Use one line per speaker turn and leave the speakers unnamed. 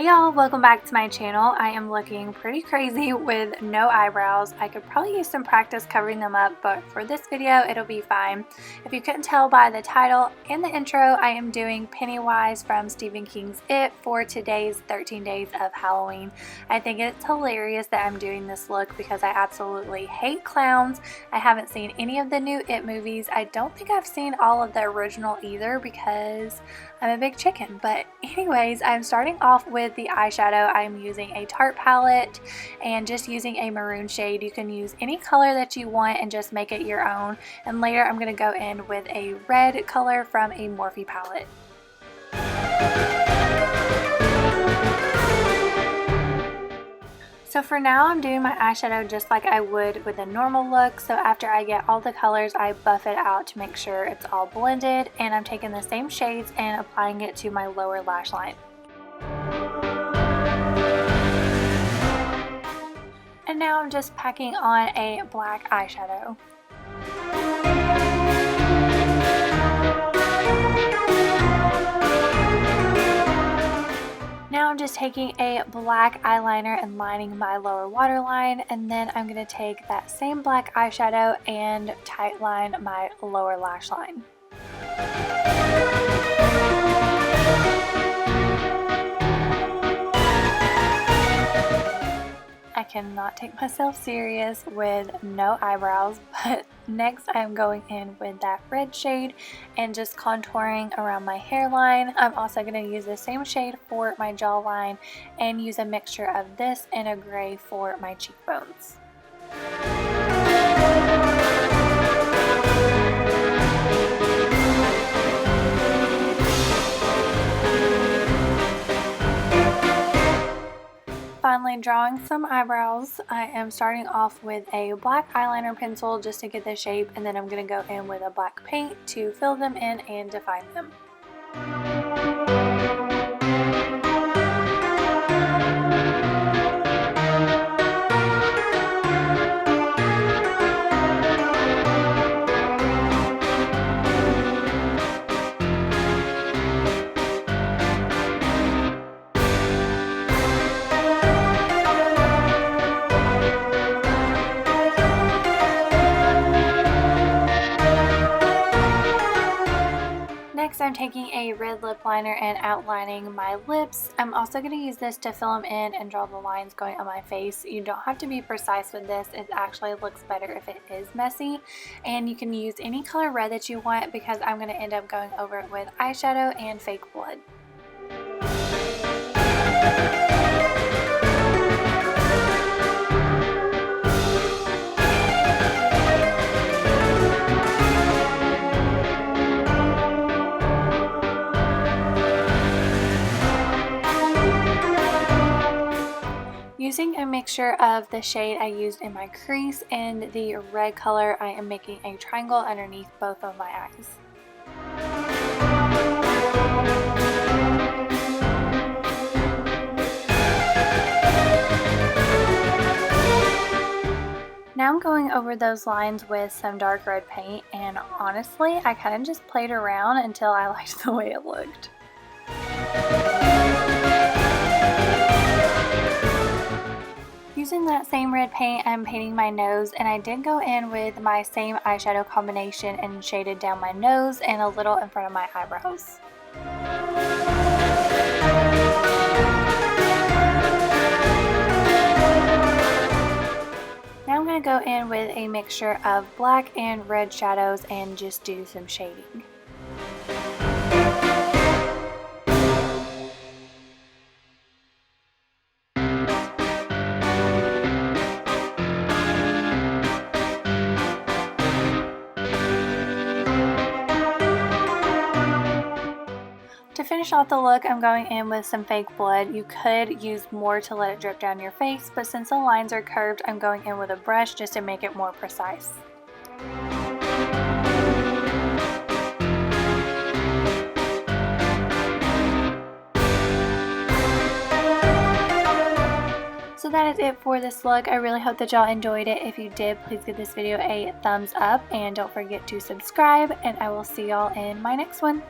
y'all, welcome back to my channel. I am looking pretty crazy with no eyebrows. I could probably use some practice covering them up, but for this video it'll be fine. If you couldn't tell by the title and the intro, I am doing Pennywise from Stephen King's It for today's 13 days of Halloween. I think it's hilarious that I'm doing this look because I absolutely hate clowns. I haven't seen any of the new It movies. I don't think I've seen all of the original either because I'm a big chicken. But anyways, I'm starting off with the eyeshadow. I'm using a Tarte palette and just using a maroon shade. You can use any color that you want and just make it your own. And later I'm going to go in with a red color from a Morphe palette. So for now, I'm doing my eyeshadow just like I would with a normal look. So after I get all the colors, I buff it out to make sure it's all blended. And I'm taking the same shades and applying it to my lower lash line. And now I'm just packing on a black eyeshadow. Now I'm just taking a black eyeliner and lining my lower waterline, and then I'm going to take that same black eyeshadow and tight line my lower lash line. I cannot take myself serious with no eyebrows, but next I'm going in with that red shade and just contouring around my hairline. I'm also going to use the same shade for my jawline and use a mixture of this and a gray for my cheekbones. Finally drawing some eyebrows. I am starting off with a black eyeliner pencil just to get the shape, and then I'm going to go in with a black paint to fill them in and define them. Next, I'm taking a red lip liner and outlining my lips. I'm also going to use this to fill them in and draw the lines going on my face. You don't have to be precise with this. It actually looks better if it is messy. And you can use any color red that you want because I'm going to end up going over it with eyeshadow and fake blood. Using a mixture of the shade I used in my crease and the red color, I am making a triangle underneath both of my eyes. Now I'm going over those lines with some dark red paint, and honestly, I kind of just played around until I liked the way it looked. Using that same red paint, I'm painting my nose, and I did go in with my same eyeshadow combination and shaded down my nose and a little in front of my eyebrows. Now I'm going to go in with a mixture of black and red shadows and just do some shading. To finish off the look, I'm going in with some fake blood. You could use more to let it drip down your face, but since the lines are curved, I'm going in with a brush just to make it more precise. So that is it for this look. I really hope that y'all enjoyed it. If you did, please give this video a thumbs up and don't forget to subscribe, and I will see y'all in my next one.